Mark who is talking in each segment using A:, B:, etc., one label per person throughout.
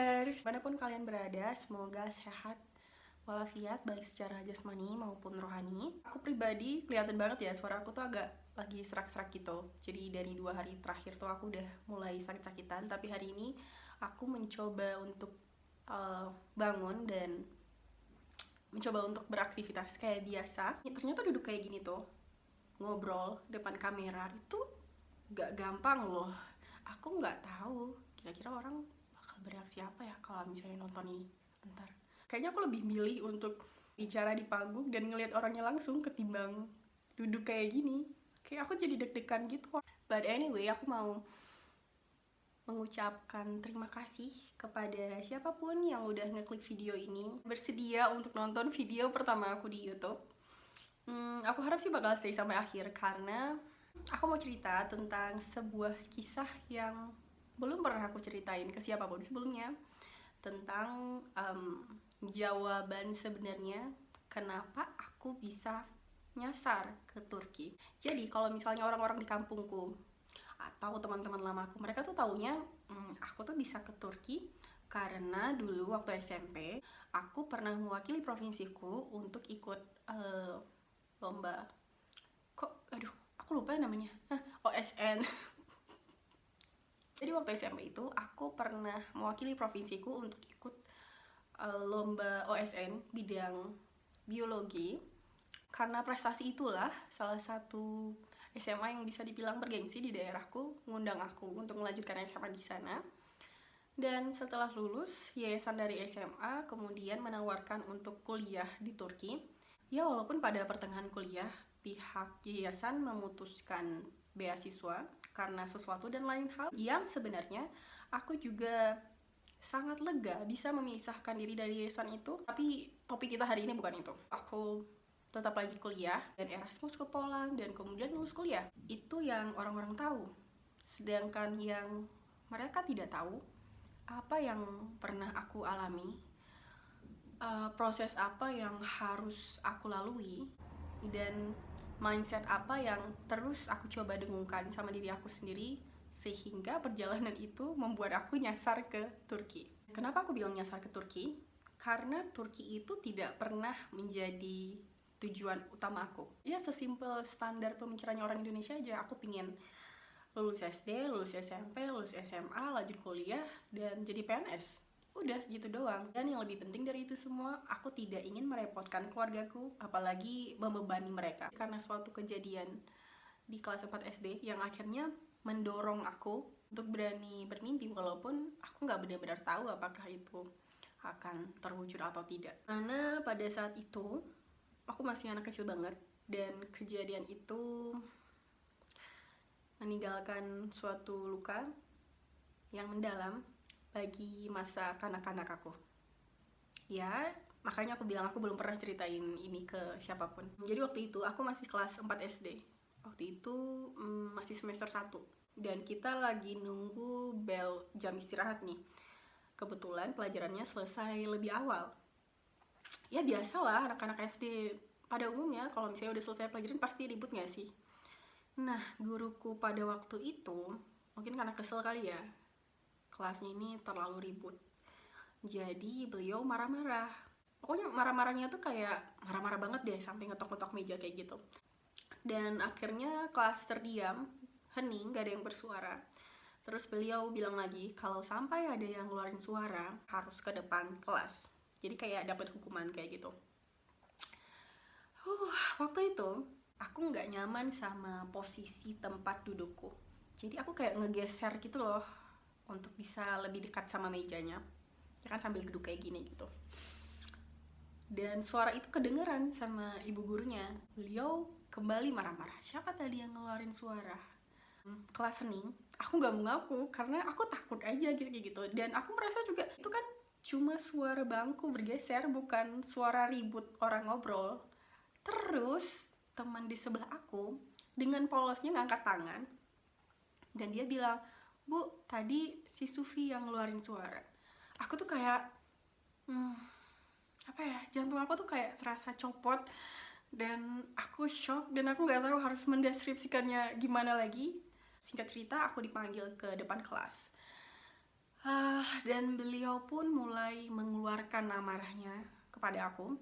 A: kabar? Manapun kalian berada, semoga sehat walafiat baik secara jasmani maupun rohani. Aku pribadi kelihatan banget ya suara aku tuh agak lagi serak-serak gitu. Jadi dari 2 hari terakhir tuh aku udah mulai sakit-sakitan. Tapi hari ini aku mencoba untuk bangun dan mencoba untuk beraktivitas kayak biasa. Ternyata duduk kayak gini tuh, ngobrol depan kamera itu gak gampang loh. Aku nggak tahu kira-kira orang bakal bereaksi apa ya kalau misalnya nonton ini ntar. Kayaknya aku lebih milih untuk bicara di panggung dan ngelihat orangnya langsung ketimbang duduk kayak gini. Kayak aku jadi deg-degan gitu. But anyway, aku mau mengucapkan terima kasih kepada siapapun yang udah ngeklik video ini, bersedia untuk nonton video pertama aku di YouTube. Aku harap sih bakal stay sampai akhir karena aku mau cerita tentang sebuah kisah yang belum pernah aku ceritain ke siapapun sebelumnya, tentang jawaban sebenarnya kenapa aku bisa nyasar ke Turki. Jadi kalau misalnya orang-orang di kampungku atau teman-teman lamaku, mereka tuh taunya aku tuh bisa ke Turki karena dulu waktu SMP aku pernah mewakili provinsiku untuk ikut lomba, aku lupa namanya, OSN. Jadi waktu SMP itu aku pernah mewakili provinsiku untuk ikut lomba OSN bidang biologi. Karena prestasi itulah salah satu SMA yang bisa dibilang bergengsi di daerahku ngundang aku untuk melanjutkan SMA di sana. Dan setelah lulus, yayasan dari SMA kemudian menawarkan untuk kuliah di Turki. Ya walaupun pada pertengahan kuliah pihak yayasan memutuskan beasiswa karena sesuatu dan lain hal yang sebenarnya aku juga sangat lega bisa memisahkan diri dari yayasan itu. Tapi topik kita hari ini bukan itu. Aku tetap lanjut kuliah dan Erasmus ke Poland dan kemudian lulus kuliah. Itu yang orang-orang tahu. Sedangkan yang mereka tidak tahu apa yang pernah aku alami, proses apa yang harus aku lalui, dan mindset apa yang terus aku coba dengungkan sama diri aku sendiri sehingga perjalanan itu membuat aku nyasar ke Turki. Kenapa aku bilang nyasar ke Turki? Karena Turki itu tidak pernah menjadi tujuan utama aku. Ya sesimpel standar pemikirannya orang Indonesia aja, aku pingin lulus SD, lulus SMP, lulus SMA, lanjut kuliah, dan jadi PNS. Udah gitu doang. Dan yang lebih penting dari itu semua, aku tidak ingin merepotkan keluargaku, apalagi membebani mereka. Karena suatu kejadian di kelas 4 SD yang akhirnya mendorong aku untuk berani bermimpi, walaupun aku nggak benar-benar tahu apakah itu akan terwujud atau tidak. Karena pada saat itu aku masih anak kecil banget, dan kejadian itu meninggalkan suatu luka yang mendalam bagi masa kanak-kanak aku. Ya, makanya aku bilang aku belum pernah ceritain ini ke siapapun. Jadi waktu itu aku masih kelas 4 SD. Waktu itu masih semester 1. Dan kita lagi nunggu bel jam istirahat nih. Kebetulan pelajarannya selesai lebih awal. Ya biasalah anak-anak SD pada umumnya kalau misalnya udah selesai pelajaran pasti ribut gak sih? Nah, guruku pada waktu itu mungkin karena kesel kali ya, kelasnya ini terlalu ribut. Jadi beliau marah-marah. Pokoknya marah-marahnya tuh kayak marah-marah banget deh, sampai ngetok-ngetok meja kayak gitu. Dan akhirnya kelas terdiam, hening, gak ada yang bersuara. Terus beliau bilang lagi, kalau sampai ada yang ngeluarin suara, harus ke depan kelas. Jadi kayak dapat hukuman kayak gitu. Waktu itu aku nggak nyaman sama posisi tempat dudukku. Jadi aku kayak ngegeser gitu loh untuk bisa lebih dekat sama mejanya. Ya kan sambil duduk kayak gini gitu. Dan suara itu kedengeran sama ibu gurunya. Beliau kembali marah-marah. Siapa tadi yang ngeluarin suara? Kelas hening. Aku nggak mau ngaku karena aku takut aja gitu. Dan aku merasa juga itu kan cuma suara bangku bergeser, bukan suara ribut orang ngobrol. Terus teman di sebelah aku dengan polosnya ngangkat tangan dan dia bilang, "Bu, tadi si Sufi yang ngeluarin suara." Aku tuh kayak apa ya, jantung aku tuh kayak serasa copot dan aku shock dan aku nggak tahu harus mendeskripsikannya gimana lagi. Singkat cerita, aku dipanggil ke depan kelas. Dan beliau pun mulai mengeluarkan amarahnya kepada aku.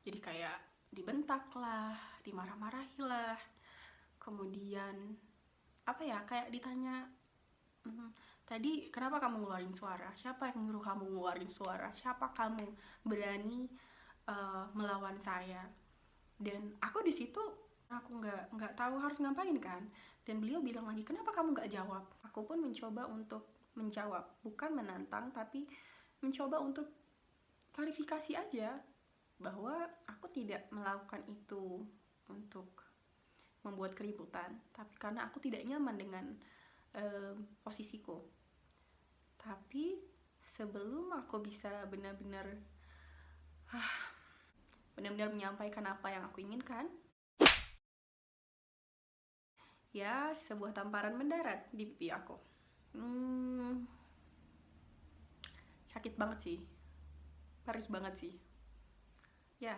A: Jadi kayak dibentak lah, dimarah-marahi lah, kemudian apa ya, kayak ditanya, tadi kenapa kamu ngeluarin suara? Siapa yang nyuruh kamu ngeluarin suara? Siapa kamu berani melawan saya? Dan aku di situ aku nggak tahu harus ngapain kan. Dan beliau bilang lagi, kenapa kamu nggak jawab? Aku pun mencoba untuk menjawab, bukan menantang, tapi mencoba untuk klarifikasi aja bahwa aku tidak melakukan itu untuk membuat keributan, tapi karena aku tidak nyaman dengan posisiku. Tapi sebelum aku bisa benar-benar menyampaikan apa yang aku inginkan, ya sebuah tamparan mendarat di pipi aku. Sakit banget sih, perih banget sih ya.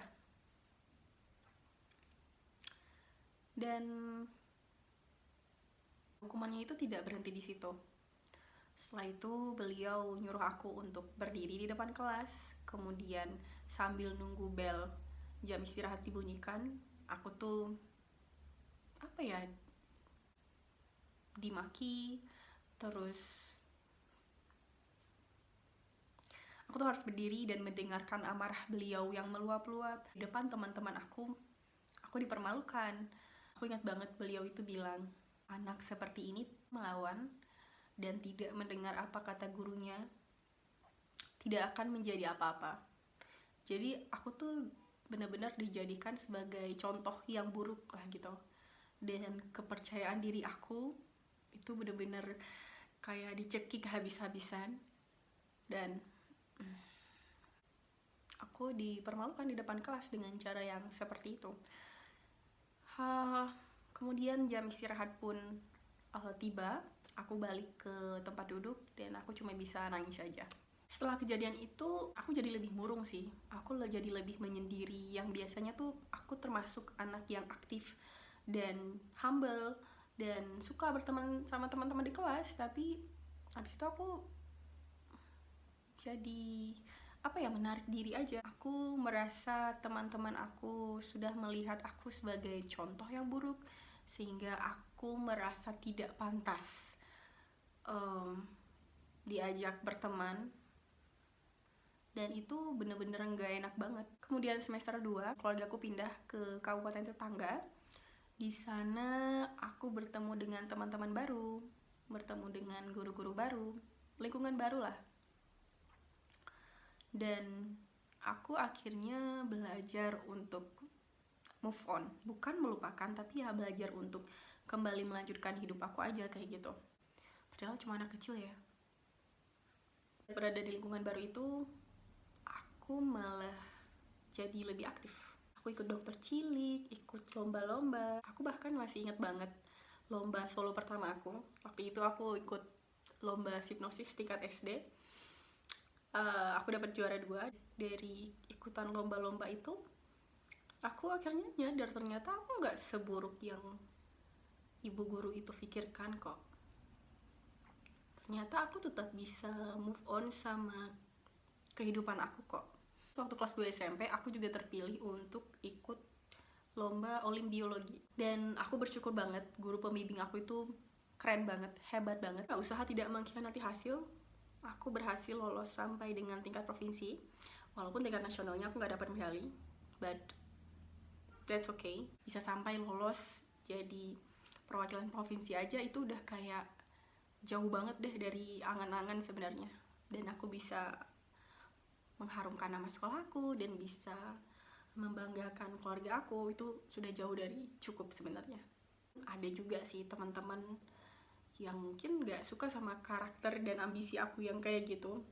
A: Dan hukumannya itu tidak berhenti di situ. Setelah itu beliau nyuruh aku untuk berdiri di depan kelas, kemudian sambil nunggu bel jam istirahat dibunyikan, aku tuh apa ya, dimaki. Terus aku tuh harus berdiri dan mendengarkan amarah beliau yang meluap-luap di depan teman-teman aku dipermalukan. Aku ingat banget beliau itu bilang, anak seperti ini melawan dan tidak mendengar apa kata gurunya tidak akan menjadi apa-apa. Jadi aku tuh benar-benar dijadikan sebagai contoh yang buruk lah gitu. Dan kepercayaan diri aku itu benar-benar kayak dicekik habis-habisan. Dan aku dipermalukan di depan kelas dengan cara yang seperti itu. Kemudian jam istirahat pun tiba. Aku balik ke tempat duduk dan aku cuma bisa nangis aja. Setelah kejadian itu aku jadi lebih murung sih. Aku jadi lebih menyendiri. Yang biasanya tuh aku termasuk anak yang aktif dan humble dan suka berteman sama teman-teman di kelas. Tapi habis itu aku jadi menarik diri aja. Aku merasa teman-teman aku sudah melihat aku sebagai contoh yang buruk, sehingga aku merasa tidak pantas diajak berteman. Dan itu bener-bener gak enak banget. Kemudian semester 2, keluarga aku pindah ke kabupaten tetangga. Di sana aku bertemu dengan teman-teman baru, bertemu dengan guru-guru baru, lingkungan baru lah. Dan aku akhirnya belajar untuk move on. Bukan melupakan, tapi ya belajar untuk kembali melanjutkan hidup aku aja kayak gitu. Padahal cuma anak kecil ya. Berada di lingkungan baru itu, aku malah jadi lebih aktif. Aku ikut dokter cilik, ikut lomba-lomba. Aku bahkan masih ingat banget lomba solo pertama aku. Waktu itu aku ikut lomba hipnosis tingkat SD. Aku dapat juara 2 dari ikutan lomba-lomba itu. Aku akhirnya nyadar ternyata aku gak seburuk yang ibu guru itu pikirkan kok. Ternyata aku tetap bisa move on sama kehidupan aku kok. Waktu kelas 2 SMP aku juga terpilih untuk ikut lomba olim biologi. Dan aku bersyukur banget, guru pembimbing aku itu keren banget, hebat banget. Usaha tidak mengkhianati hasil. Aku berhasil lolos sampai dengan tingkat provinsi. Walaupun tingkat nasionalnya aku gak dapat medali, but that's okay. Bisa sampai lolos jadi perwakilan provinsi aja itu udah kayak jauh banget deh dari angan-angan sebenarnya. Dan aku bisa mengharumkan nama sekolahku dan bisa membanggakan keluarga aku, itu sudah jauh dari cukup sebenarnya. Ada juga sih teman-teman yang mungkin gak suka sama karakter dan ambisi aku yang kayak gitu.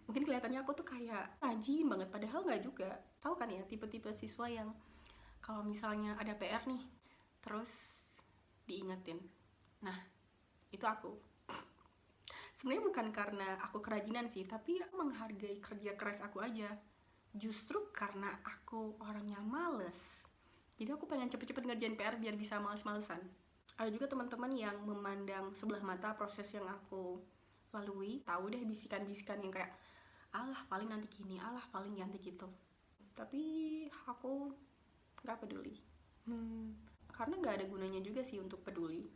A: Mungkin kelihatannya aku tuh kayak rajin banget, padahal gak juga. Tahu kan ya tipe-tipe siswa yang kalau misalnya ada PR nih terus diingetin. Nah, itu aku. Sebenarnya bukan karena aku kerajinan sih, tapi aku menghargai kerja keras aku aja. Justru karena aku orangnya males, jadi aku pengen cepet-cepet ngerjain PR biar bisa males-malesan. Ada juga teman-teman yang memandang sebelah mata proses yang aku lalui, tahu deh bisikan-bisikan yang kayak alah paling nanti gini, alah paling nanti gitu. Tapi aku nggak peduli, karena nggak ada gunanya juga sih untuk peduli.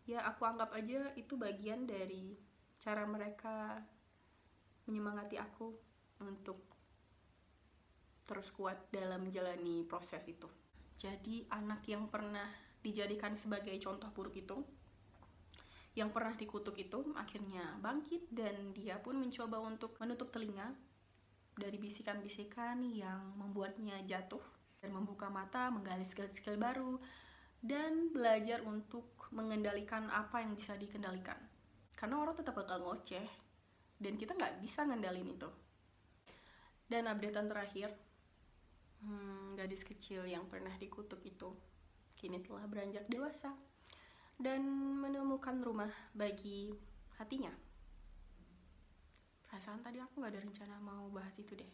A: Ya aku anggap aja itu bagian dari cara mereka menyemangati aku untuk terus kuat dalam menjalani proses itu. Jadi anak yang pernah dijadikan sebagai contoh buruk itu, yang pernah dikutuk itu, akhirnya bangkit dan dia pun mencoba untuk menutup telinga dari bisikan-bisikan yang membuatnya jatuh dan membuka mata, menggali skill-skill baru, dan belajar untuk mengendalikan apa yang bisa dikendalikan. Karena orang tetap bakal ngoceh dan kita nggak bisa ngendalin itu. Dan updatean terakhir, gadis kecil yang pernah dikutuk itu kini telah beranjak dewasa dan menemukan rumah bagi hatinya. Perasaan tadi aku gak ada rencana mau bahas itu deh.